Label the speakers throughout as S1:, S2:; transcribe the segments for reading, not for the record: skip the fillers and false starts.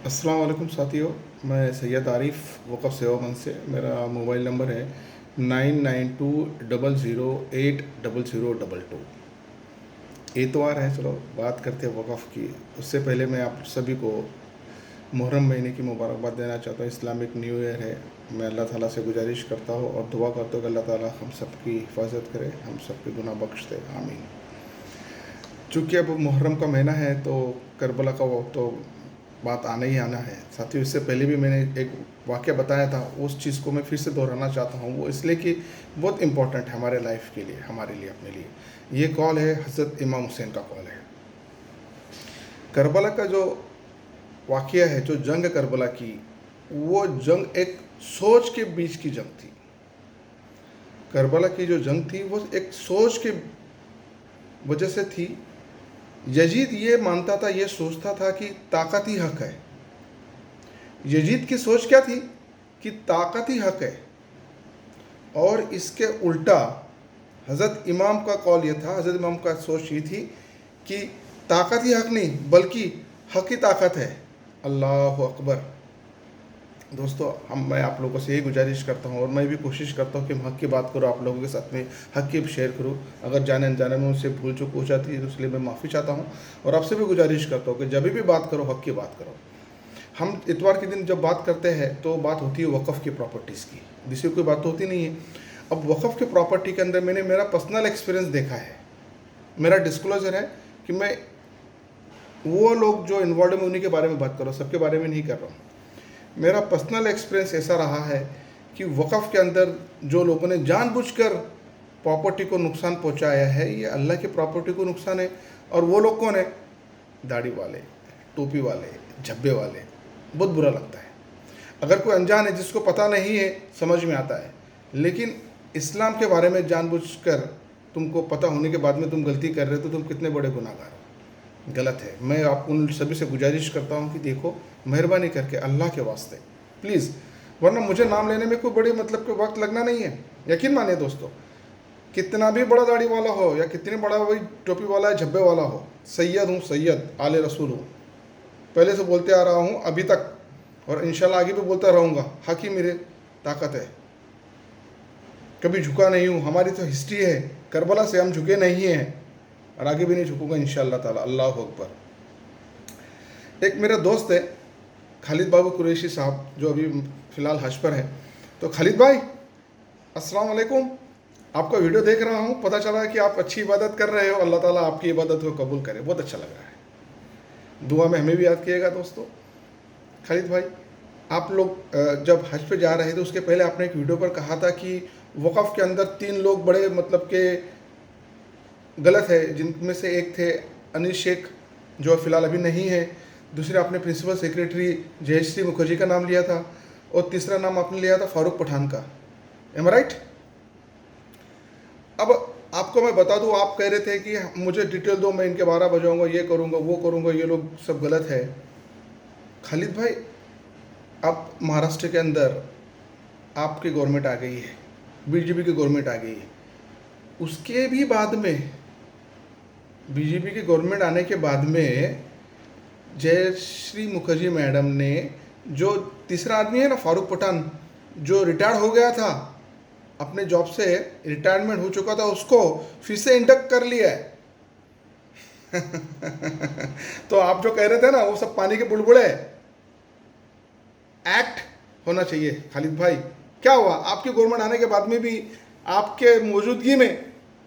S1: अस्सलाम वालेकुम साथियों। मैं सैयद आरिफ वक़फ़ सेवा मंच से, मेरा मोबाइल नंबर है 9920080022। एतवार है, चलो बात करते हैं वक़फ़ की। उससे पहले मैं आप सभी को मुहर्रम महीने की मुबारकबाद देना चाहता हूँ। इस्लामिक न्यू ईयर है। मैं अल्लाह ताला से गुजारिश करता हूँ और दुआ करता हूँ कि अल्लाह ताला हम सब की हिफाजत करे, हम सब के गुनाह बख्श दे, आमीन। चूँकि अब मुहर्रम का महीना है तो करबला का वो तो बात आना ही आना है साथियों। इससे पहले भी मैंने एक वाक़या बताया था, उस चीज़ को मैं फिर से दोहराना चाहता हूँ। वो इसलिए कि बहुत इम्पोर्टेंट है हमारे लाइफ के लिए, हमारे लिए, अपने लिए। ये कॉल है हज़रत इमाम हुसैन का कॉल है। करबला का जो वाक़या है, जो जंग करबला की, वो जंग एक सोच के बीच की जंग थी। करबला की जो जंग थी वो एक सोच के वजह से थी। यजीद ये मानता था, ये सोचता था कि ताकत ही हक है। यजीद की सोच क्या थी कि ताकत ही हक है। और इसके उल्टा हज़रत इमाम का कॉल ये था, हज़रत इमाम का सोच ये थी कि ताकत ही हक नहीं बल्कि हक ही ताकत है। अल्लाह अकबर। दोस्तों, मैं आप लोगों से यही गुजारिश करता हूँ और मैं भी कोशिश करता हूँ कि मैं हक़ की बात करूँ, आप लोगों के साथ में हक़ की शेयर करूँ। अगर जाने अनजाने में उनसे भूल चूक हो जाती है तो इसलिए मैं माफ़ी चाहता हूँ। और आपसे भी गुजारिश करता हूँ कि जब भी बात करो, हक़ की बात करो। हम इतवार के दिन जब बात करते हैं तो बात होती है वक़फ़ की प्रॉपर्टीज़ की, दूसरी कोई बात तो होती नहीं है। अब वक़फ़ की प्रॉपर्टी के अंदर मैंने मेरा पर्सनल एक्सपीरियंस देखा है। मेरा डिस्क्लोज़र है कि मैं वो लोग जो इन्वॉल्व हैं उन्हीं के बारे में बात कर रहा हूँ, सबके बारे में नहीं कर रहा हूँ। मेरा पर्सनल एक्सपीरियंस ऐसा रहा है कि वक़फ़ के अंदर जो लोगों ने जानबूझकर प्रॉपर्टी को नुकसान पहुँचाया है, ये अल्लाह की प्रॉपर्टी को नुकसान है। और वो लोग कौन है? दाढ़ी वाले, टोपी वाले, झब्बे वाले। बहुत बुरा लगता है। अगर कोई अनजान है, जिसको पता नहीं है, समझ में आता है। लेकिन इस्लाम के बारे में जानबूझकर तुमको पता होने के बाद में तुम गलती कर रहे हो तो तुम कितने बड़े गुनाहगार हो। गलत है। मैं आप उन सभी से गुजारिश करता हूँ कि देखो, मेहरबानी करके अल्लाह के वास्ते प्लीज़, वरना मुझे नाम लेने में कोई बड़ी मतलब के वक्त लगना नहीं है। यकीन मानिए दोस्तों, कितना भी बड़ा दाढ़ी वाला हो या कितने बड़ा वही टोपी वाला है, झब्बे वाला हो, सैयद हूँ, सैयद आले रसूल हूँ। पहले से बोलते आ रहा हूँ अभी तक, और इंशाल्लाह आगे भी बोलता रहूँगा। हक ही मेरे ताकत है। कभी झुका नहीं हूँ। हमारी तो हिस्ट्री है, करबला से हम झुके नहीं हैं और आगे भी नहीं झुकूंगा इंशाल्लाह ताला। अल्लाह अकबर। एक मेरा दोस्त है खालिद बाबू कुरैशी साहब, जो अभी फ़िलहाल हज पर है। तो खालिद भाई, अस्सलाम वालेकुम। आपका वीडियो देख रहा हूँ, पता चला कि आप अच्छी इबादत कर रहे हो। अल्लाह ताला आपकी इबादत को कबूल करे। बहुत अच्छा लग रहा है। दुआ में हमें भी याद किएगा दोस्तों। खालिद भाई, आप लोग जब हज पे जा रहे थे उसके पहले आपने एक वीडियो पर कहा था कि वक़फ़ के अंदर 3 लोग बड़े मतलब के गलत है, जिनमें से एक थे अनिल शेख, जो फ़िलहाल अभी नहीं है। दूसरे आपने प्रिंसिपल सेक्रेटरी जयश्री मुखर्जी का नाम लिया था और तीसरा नाम आपने लिया था फारूक पठान का। एम आई राइट? अब आपको मैं बता दूं, आप कह रहे थे कि मुझे डिटेल दो, मैं इनके 12 बजाऊँगा, ये करूँगा, वो करूँगा, ये लोग सब गलत है। खालिद भाई, अब महाराष्ट्र के अंदर आपकी गवर्नमेंट आ गई है, बीजेपी की गवर्नमेंट आ गई है। उसके भी बाद में, बीजेपी की गवर्नमेंट आने के बाद में, जयश्री मुखर्जी मैडम ने, जो तीसरा आदमी है ना फारूक पठान, जो रिटायर्ड हो गया था, अपने जॉब से रिटायरमेंट हो चुका था, उसको फिर से इंडक्ट कर लिया है। तो आप जो कह रहे थे ना वो सब पानी के बुलबुले। एक्ट होना चाहिए खालिद भाई। क्या हुआ? आपकी गवर्नमेंट आने के बाद में भी आपके मौजूदगी में,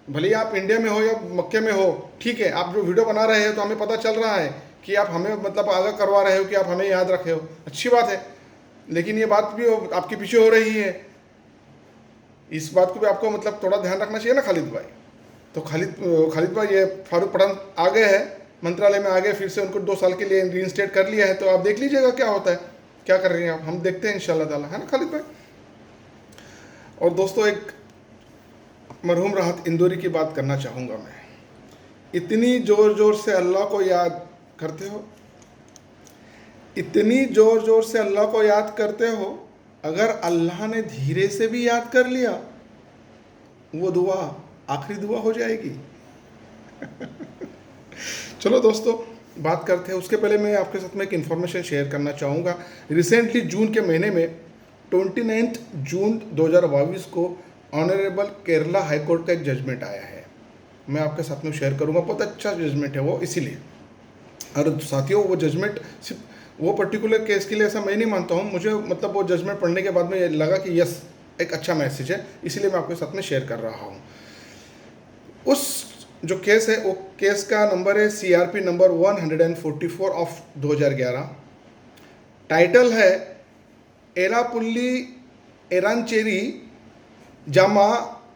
S1: भले ही आप इंडिया में हो या मक्के में हो, ठीक है, आप जो वीडियो बना रहे हो तो हमें पता चल रहा है कि आप हमें मतलब आगाह करवा रहे हो कि आप हमें याद रखे हो, अच्छी बात है। लेकिन ये बात भी आपके पीछे हो रही है, इस बात को भी आपको मतलब थोड़ा ध्यान रखना चाहिए ना खालिद भाई। तो खालिद भाई, ये फारूक पठान आ गए हैं, मंत्रालय में आ गए, फिर से उनको 2 साल के लिए रीइंस्टेट कर लिया है। तो आप देख लीजिएगा क्या होता है, क्या कर रही हैं आप, हम देखते हैं इंशाल्लाह ताला, है ना खालिद भाई। और दोस्तों, एक मरहूम राहत इंदौरी की बात करना चाहूँगा मैं। इतनी ज़ोर ज़ोर से अल्लाह को याद करते हो, इतनी ज़ोर ज़ोर से अल्लाह को याद करते हो, अगर अल्लाह ने धीरे से भी याद कर लिया, वो दुआ आखिरी दुआ हो जाएगी। चलो दोस्तों, बात करते हैं उसके पहले मैं आपके साथ में एक इन्फॉर्मेशन शेयर करना चाहूँगा। रिसेंटली जून के महीने में 29 जून 2022 को ऑनरेबल केरला हाई कोर्ट का एक जजमेंट आया है, मैं आपके साथ में शेयर करूँगा। बहुत अच्छा जजमेंट है वो, इसीलिए। और साथियों वो जजमेंट सिर्फ वो पर्टिकुलर केस के लिए ऐसा मैं नहीं मानता हूँ, मुझे मतलब वो जजमेंट पढ़ने के बाद में ये लगा कि यस एक अच्छा मैसेज है, इसीलिए मैं आपके साथ में शेयर कर रहा हूँ। उस जो केस है वो केस का नंबर है CRP नंबर 144 ऑफ 2011। टाइटल है Erapulli Eranchery Jama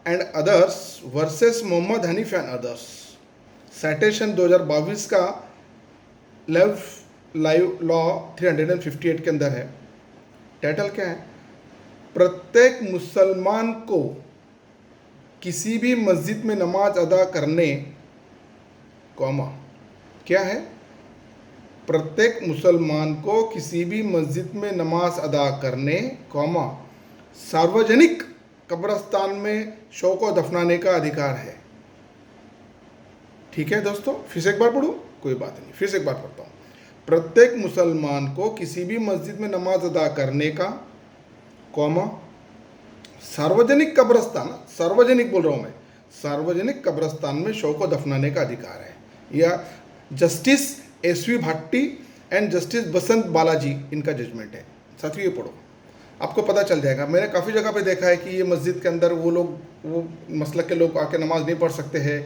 S1: and others versus Mohammed Haneef and others. Citation 2022 का लाइव लॉ 358 के अंदर है। टाइटल क्या है? प्रत्येक मुसलमान को किसी भी मस्जिद में नमाज अदा करने कॉमा क्या है? प्रत्येक मुसलमान को किसी भी मस्जिद में नमाज अदा करने कॉमा सार्वजनिक कब्रिस्तान में शव को दफनाने का अधिकार है। ठीक है दोस्तों, फिर से एक बार पढ़ूं? कोई बात नहीं, फिर से एक बार पढ़ता हूँ। प्रत्येक मुसलमान को किसी भी मस्जिद में नमाज अदा करने का कॉमा सार्वजनिक कब्रिस्तान, सार्वजनिक बोल रहा हूँ मैं, सार्वजनिक कब्रिस्तान में शव को दफनाने का अधिकार है। या जस्टिस SV भाट्टी एंड जस्टिस बसंत बालाजी इनका जजमेंट है। साथियों ये पढ़ो, आपको पता चल जाएगा। मैंने काफ़ी जगह पे देखा है कि ये मस्जिद के अंदर वो लोग, वो मसलक के लोग आके नमाज नहीं पढ़ सकते हैं।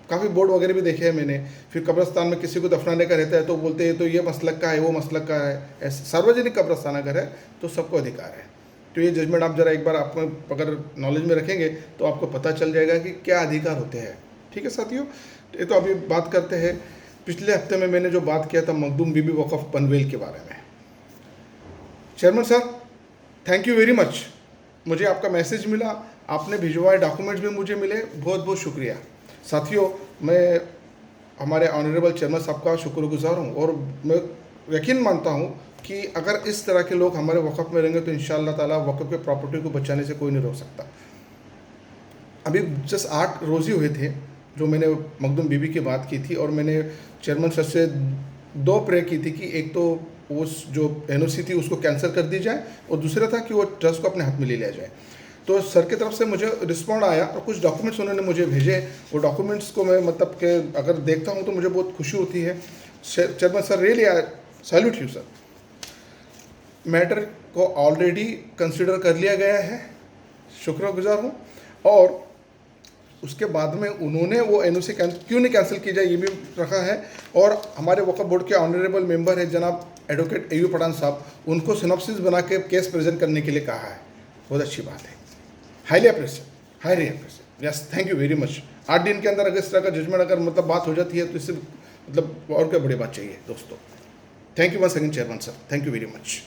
S1: काफ़ी बोर्ड वगैरह भी देखे हैं मैंने। फिर कब्रिस्तान में किसी को दफनाने का रहता है तो बोलते हैं तो ये मसलक का है, वो मसलक का है। ऐसे सार्वजनिक कब्रिस्तान अगर है तो सबको अधिकार है। तो ये जजमेंट आप ज़रा एक बार आपको अगर नॉलेज में रखेंगे तो आपको पता चल जाएगा कि क्या अधिकार होते हैं। ठीक है साथियों, ये तो अभी बात करते हैं। पिछले हफ्ते में मैंने जो बात किया था मखदूम बीबी वक़फ़ पनवेल के बारे में। चेयरमैन साहब थैंक यू वेरी मच, मुझे आपका मैसेज मिला, आपने भिजवाए डॉक्यूमेंट्स भी मुझे मिले, बहुत बहुत शुक्रिया। साथियों मैं हमारे ऑनरेबल चेयरमैन साहब का शुक्रगुजार हूँ और मैं यकीन मानता हूँ कि अगर इस तरह के लोग हमारे वक़फ़ में रहेंगे तो इंशाअल्लाह ताला वक़फ़ के प्रॉपर्टी को बचाने से कोई नहीं रोक सकता। अभी जस्ट 8 रोज़ ही हुए थे जो मैंने मखदूम बीबी की बात की थी और मैंने चेयरमैन सर से 2 प्रे की थी कि एक तो उस जो NOC थी उसको कैंसिल कर दी जाए और दूसरा था कि वो ट्रस्ट को अपने हाथ में ले लिया जाए। तो सर की तरफ से मुझे रिस्पॉन्ड आया और कुछ डॉक्यूमेंट्स उन्होंने मुझे भेजे। वो डॉक्यूमेंट्स को मैं मतलब कि अगर देखता हूँ तो मुझे बहुत खुशी होती है। Chairman sir really I salute you sir. Matter को ऑलरेडी कंसिडर कर लिया गया है, शुक्रगुजार हूँ। और उसके बाद में उन्होंने वो NOC क्यों नहीं कैंसिल की जाए ये भी रखा है। और हमारे वक़फ़ बोर्ड के ऑनरेबल मेंबर है जनाब एडवोकेट AU पठान साहब, उनको सिनॉप्सिस बना के केस प्रेजेंट करने के लिए कहा है। बहुत अच्छी बात है, highly appreciate, highly appreciate. Yes thank you very much. 8 दिन के अंदर अगर इस तरह का जजमेंट अगर मतलब बात हो जाती है तो इससे मतलब और क्या बड़ी बात चाहिए दोस्तों। Thank you once again chairman sir, thank you very much.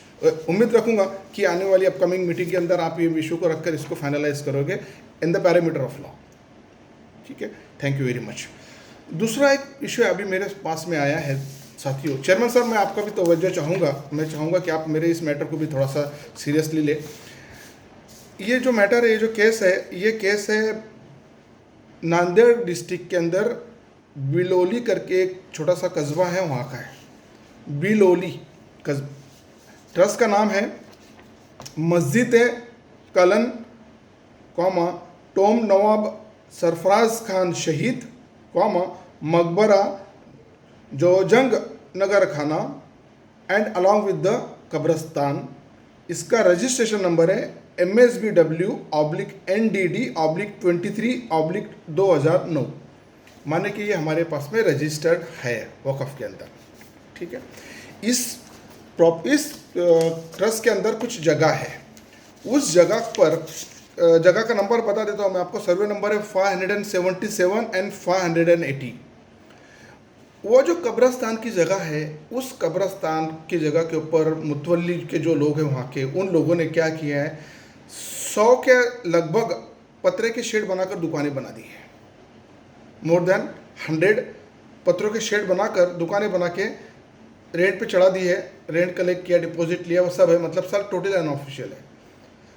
S1: उम्मीद रखूंगा कि आने वाली अपकमिंग मीटिंग के अंदर आप ये इशू को रखकर इसको फाइनलाइज करोगे in the parameter of law. ठीक है, थैंक यू वेरी मच। दूसरा एक इशू अभी मेरे पास में आया है साथियों। चेयरमैन साहब मैं आपका भी तवज्जो चाहूँगा, मैं चाहूँगा कि आप मेरे इस मैटर को भी थोड़ा सा सीरियसली ले। ये जो मैटर है, ये जो केस है, ये केस है नांदेड़ डिस्ट्रिक्ट के अंदर बिलोली करके एक छोटा सा कस्बा है, वहाँ का है बिलोली कस्बा। ट्रस्ट का नाम है मस्जिद कलन कौमा टोम नवाब सरफराज खान शहीद कौमा मकबरा जोजंग नगर खाना एंड अलॉन्ग विद द कब्रस्तान। इसका रजिस्ट्रेशन नंबर है MSBW/NDD/23/2009, माने कि ये हमारे पास में रजिस्टर्ड है वक़फ़ के अंदर। ठीक है, इस ट्रस्ट के अंदर कुछ जगह है, उस जगह पर जगह का नंबर बता देता हूँ मैं आपको। सर्वे नंबर है 577 एंड 580। वो जो कब्रस्तान की जगह है, उस कब्रस्तान की जगह के ऊपर मुतवल्ली के जो लोग हैं वहाँ के, उन लोगों ने क्या किया है, 100 के लगभग पत्रे के शेड बनाकर दुकानें बना दी है। मोर देन 100 पत्रों के शेड बनाकर दुकानें बना के रेंट पे चढ़ा दी है। रेंट कलेक्ट किया, डिपॉजिट लिया, वो सब है, मतलब सब टोटल अनऑफिशियल है।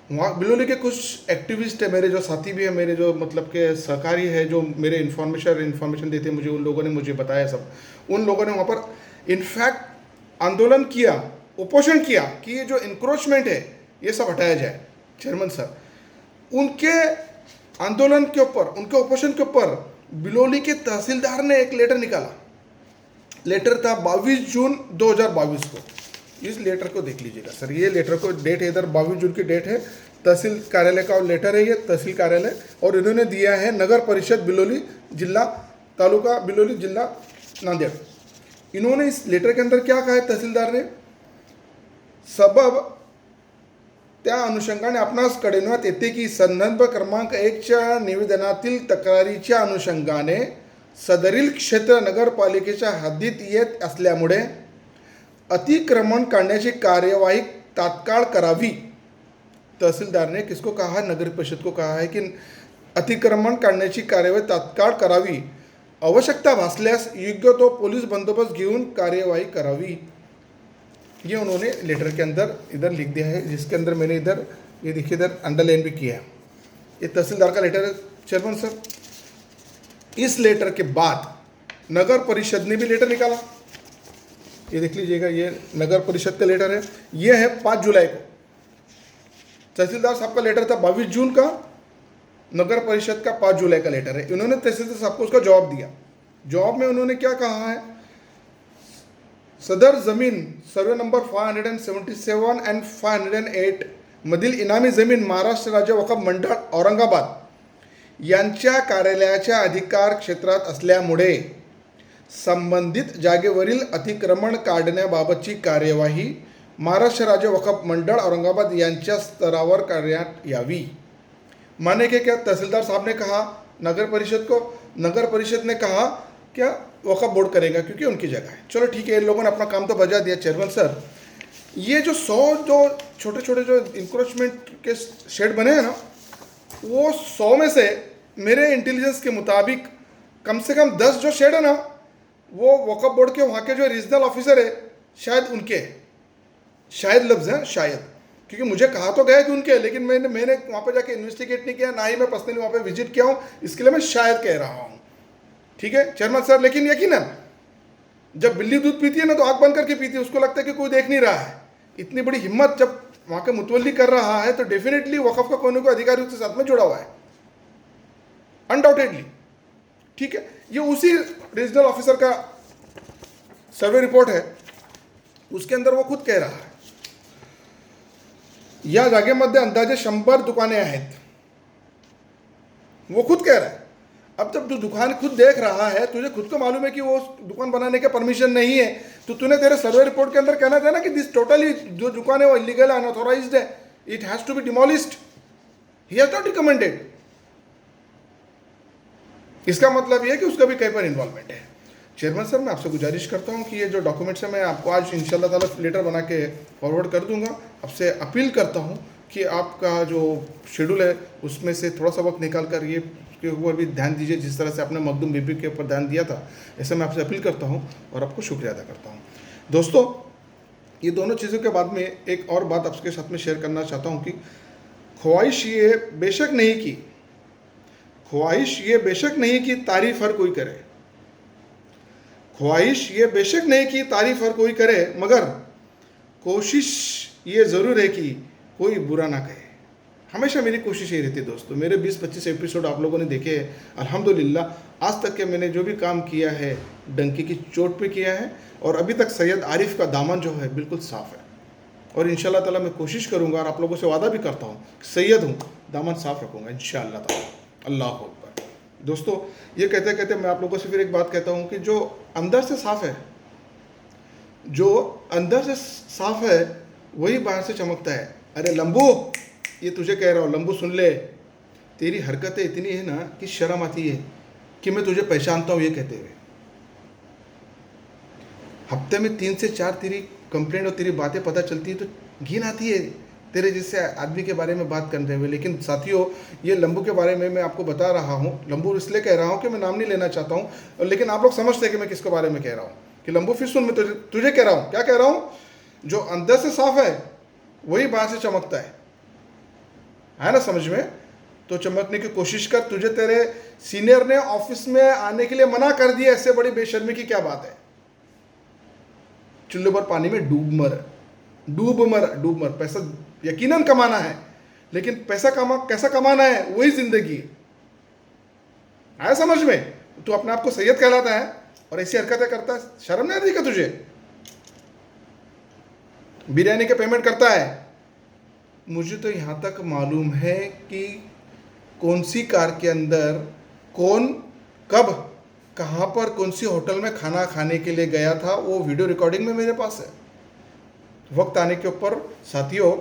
S1: वहाँ बिलोली के कुछ एक्टिविस्ट है, मेरे जो साथी भी है, मेरे जो मतलब के सहकारी है, जो मेरे इन्फॉर्मेशन देते हैं मुझे, उन लोगों ने मुझे बताया सब। उन लोगों ने वहाँ पर इनफैक्ट आंदोलन किया, ओपोजन किया कि ये जो इंक्रोचमेंट है ये सब हटाया जाए। चेयरमैन सर, उनके आंदोलन के ऊपर, उनके ओपोजन के ऊपर बिलोली के तहसीलदार ने एक लेटर निकाला। लेटर था 22 जून 2022 को। इस लेटर को देख लीजिएगा सर, ये लेटर को डेट है, इधर 22 जून की डेट है, तहसील कार्यालय का लेटर है ये, तहसील कार्यालय, और इन्होंने दिया है नगर परिषद बिलोली, जिला तालुका बिलोली, जिला नांदेड़। इन्होंने इस लेटर के अंदर क्या कहा है तहसीलदार ने, सबब त्या अनुषंगाने आपणास कळविण्यात येते की संदर्भ क्रमांक 1च्या निवेदनातील तक्रारीच्या अनुषंगाने सदरील क्षेत्र नगरपालिकेच्या हद्दीत येत असल्यामुळे अतिक्रमण काढण्याची कार्यवाही तात्काळ करावी। तहसीलदार ने किसको कहा, नगर परिषद को कहा है कि अतिक्रमण काढण्याची कार्यवाही तात्काळ करावी, आवश्यकता भासल्यास योग्य तो पोलीस बंदोबस्त घेऊन कार्यवाही करावी। ये उन्होंने लेटर के अंदर इधर लिख दिया है, जिसके अंदर मैंने इधर ये देखिए इधर अंडरलाइन भी किया है। ये तहसीलदार का लेटर है चेयरमैन सर। इस लेटर के बाद नगर परिषद ने भी लेटर निकाला, ये देख लीजिएगा, ये नगर परिषद का लेटर है, ये है 5 जुलाई को। तहसीलदार साहब का लेटर था 22 जून का, नगर परिषद का 5 जुलाई का लेटर है। इन्होंने तहसीलदार साहब को उसका जवाब दिया। जवाब में उन्होंने क्या कहा है, सदर जमीन सर्वे नंबर 577 एंड 508 मधील इनामी जमीन महाराष्ट्र राज्य वक्फ मंडळ औरंगाबाद यांच्या कार्यालयाच्या अधिकार क्षेत्रात असल्यामुळे संबंधित जागेवरील अतिक्रमण काढण्याबाबतची कार्यवाही महाराष्ट्र राज्य वक्फ मंडळ औरंगाबाद यांच्या स्तरावर करण्यात यावी। माने के क्या तहसीलदार साहब ने कहा नगर परिषद को, नगर परिषद ने कहा क्या वक्फ बोर्ड करेगा क्योंकि उनकी जगह है। चलो ठीक है, इन लोगों ने अपना काम तो बजा दिया। चेयरमैन सर, ये जो 100 जो छोटे छोटे जो इंक्रोचमेंट के शेड बने हैं ना, वो 100 में से मेरे इंटेलिजेंस के मुताबिक कम से कम 10 जो शेड है ना, वो वक्फ बोर्ड के वहाँ के जो रीजनल ऑफिसर है शायद उनके, शायद लफ्ज़ है शायद, क्योंकि मुझे कहा तो गया कि उनके, लेकिन मैंने वहाँ पर जाके इन्वेस्टिगेट नहीं किया, ना ही मैं पर्सनली वहाँ पे विजिट किया हूँ, इसके लिए मैं शायद कह रहा हूँ। ठीक है चेयरमैन सर, लेकिन यकीनन जब बिल्ली दूध पीती है ना तो आँख बंद करके पीती है, उसको लगता है कि कोई देख नहीं रहा है। इतनी बड़ी हिम्मत जब वहाँ के मुतवल्ली कर रहा है तो डेफिनेटली वक्फ का कोई ना कोई अधिकारी उसके साथ में जुड़ा हुआ है, अनडाउटेडली। ठीक है, ये उसी रीजनल ऑफिसर का सर्वे रिपोर्ट है, उसके अंदर वो खुद कह रहा है या जागेमध्ये अंदाजे 100 दुकानें आहेत, वो खुद कह रहा है। अब जब तू दुकान खुद देख रहा है, तुझे खुद को मालूम है कि वो दुकान बनाने का परमिशन नहीं है, तो तूने तेरे सर्वे रिपोर्ट के अंदर कहना था ना कि दिस टोटली जो दुकान है वो इलीगल अनऑथोराइज्ड है, it has to be demolished, he has not recommended. इसका मतलब ये है कि उसका भी कहीं पर इन्वॉल्वमेंट है। चेयरमैन सर, मैं आपसे गुजारिश करता हूँ कि ये जो डॉक्यूमेंट्स है मैं आपको आज इंशाल्लाह ताला लेटर बना के फॉरवर्ड कर दूंगा। आपसे अपील करता हूँ कि आपका जो शेड्यूल है उसमें से थोड़ा सा वक्त निकाल कर ये के ऊपर भी ध्यान दीजिए, जिस तरह से आपने मखदूम बीबी के ऊपर ध्यान दिया था, ऐसे मैं आपसे अपील करता हूँ और आपको शुक्रिया अदा करता हूँ। दोस्तों, ये दोनों चीज़ों के बाद में एक और बात आपके साथ में शेयर करना चाहता हूँ कि ख्वाहिश ये बेशक नहीं कि तारीफ हर कोई करे, ख्वाहिश ये बेशक नहीं कि तारीफ हर कोई करे, मगर कोशिश ये ज़रूर है कि कोई बुरा ना कहे। हमेशा मेरी कोशिश ये रहती है दोस्तों, मेरे 20-25 एपिसोड आप लोगों ने देखे हैं, अल्हम्दुलिल्लाह आज तक के मैंने जो भी काम किया है डंकी की चोट पे किया है, और अभी तक सैयद आरिफ का दामन जो है बिल्कुल साफ़ है, और इंशाल्लाह ताला मैं कोशिश करूँगा और आप लोगों से वादा भी करता हूँ, सैयद हूँ, दामन साफ़ रखूँगा इंशाल्लाह ताला। अल्लाह अकबर। दोस्तों, ये कहते कहते मैं आप लोगों से फिर एक बात कहता हूँ कि जो अंदर से साफ़ है, जो अंदर से साफ़ है वही बाहर से चमकता है। अरे लंबू, ये तुझे कह रहा हूँ, लंबू सुन ले, तेरी हरकतें इतनी है ना कि शर्म आती है कि मैं तुझे पहचानता हूँ ये कहते हुए। हफ्ते में 3 से 4 तेरी कंप्लेंट और तेरी बातें पता चलती है तो घिन आती है तेरे जैसे आदमी के बारे में बात करते हुए। लेकिन साथियों, ये लंबू के बारे में मैं आपको बता रहा हूँ, लंबू इसलिए कह रहा हूँ कि मैं नाम नहीं लेना चाहता हूँ, लेकिन आप लोग समझते हैं कि मैं किसके बारे में कह रहा हूँ। कि लंबू फिर सुन, मैं तुझे कह रहा हूँ, क्या कह रहा हूँ, जो अंदर से साफ है वही बाहर से चमकता है ना समझ में? तो चमकने की कोशिश कर। तुझे तेरे सीनियर ने ऑफिस में आने के लिए मना कर दिया, इससे बड़ी बेशर्मी की क्या बात है? चुल्ले पर पानी में डूब मर, डूब मर, डूब मर। पैसा यकीनन कमाना है, लेकिन पैसा कैसा कमाना है वही जिंदगी है। आया समझ में? तू अपने आप को सैयद कहलाता है और ऐसी हरकतें करता है, शर्म नहीं आती क्या तुझे? बिरयानी के पेमेंट करता है। मुझे तो यहाँ तक मालूम है कि कौन सी कार के अंदर कौन कब कहाँ पर कौन सी होटल में खाना खाने के लिए गया था, वो वीडियो रिकॉर्डिंग में मेरे पास है। वक्त आने के ऊपर साथियों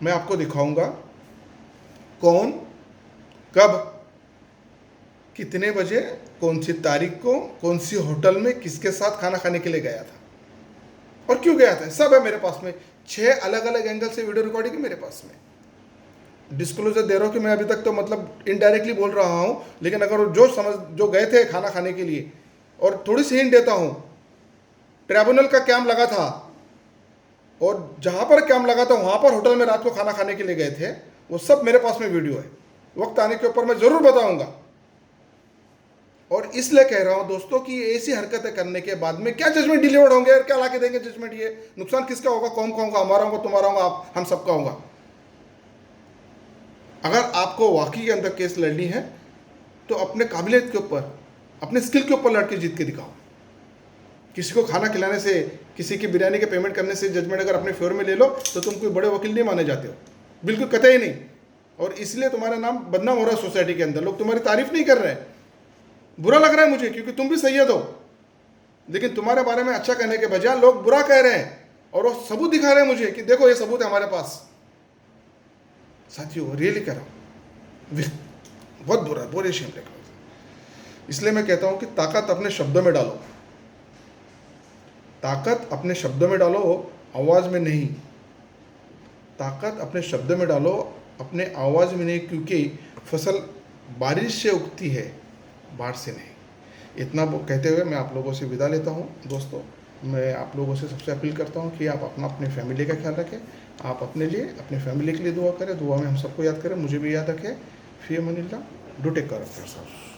S1: मैं आपको दिखाऊंगा कौन कब कितने बजे कौन सी तारीख को कौन सी होटल में किसके साथ खाना खाने के लिए गया था और क्यों गया था, सब है मेरे पास में। 6 अलग अलग एंगल से वीडियो रिकॉर्डिंग है मेरे पास में। डिस्क्लोजर दे रहा हूँ कि मैं अभी तक तो मतलब इनडायरेक्टली बोल रहा हूँ, लेकिन अगर जो गए थे खाना खाने के लिए, और थोड़ी सी हिंट देता हूँ, ट्रिब्यूनल का कैंप लगा था और जहाँ पर कैंप लगा था वहाँ पर होटल में रात को खाना खाने के लिए गए थे, वो सब मेरे पास में वीडियो है। वक्त आने के ऊपर मैं ज़रूर बताऊँगा। और इसलिए कह रहा हूँ दोस्तों कि ऐसी हरकतें करने के बाद में क्या जजमेंट डिलीवर्ड होंगे और क्या ला के देंगे जजमेंट? ये नुकसान किसका होगा? कौन का होगा? हमारा होगा, तुम्हारा होगा, हम सबका होगा। अगर आपको वाकई के अंदर केस लड़नी है तो अपने काबिलियत के ऊपर, अपने स्किल के ऊपर लड़ के जीत के दिखाओ। किसी को खाना खिलाने से, किसी की बिरयानी के पेमेंट करने से जजमेंट अगर अपने फेवर में ले लो तो तुम कोई बड़े वकील नहीं माने जाते हो, बिल्कुल कतई नहीं। और इसलिए तुम्हारा नाम बदनाम हो रहा है सोसाइटी के अंदर। लोग तुम्हारी तारीफ नहीं कर रहे हैं, बुरा लग रहा है मुझे, क्योंकि तुम भी सैयद हो, लेकिन तुम्हारे बारे में अच्छा कहने के बजाय लोग बुरा कह रहे हैं और वो सबूत दिखा रहे हैं मुझे कि देखो ये सबूत है हमारे पास। साथियों रियली कह रहा हूँ, बहुत बुरा, बुरे शेम लेकर। इसलिए मैं कहता हूँ कि ताकत अपने शब्दों में डालो, ताकत अपने शब्दों में डालो, आवाज़ में नहीं। ताकत अपने शब्दों में डालो, अपने आवाज़ में नहीं, क्योंकि फसल बारिश से उगती है, बाढ़ से नहीं। इतना कहते हुए मैं आप लोगों से विदा लेता हूँ। दोस्तों मैं आप लोगों से सबसे अपील करता हूँ कि आप अपनी फैमिली का ख्याल रखें, आप अपने लिए, अपनी फैमिली के लिए दुआ करें, दुआ में हम सबको याद करें, मुझे भी याद रखें। फी अमानिल्लाह, do take care of yourself.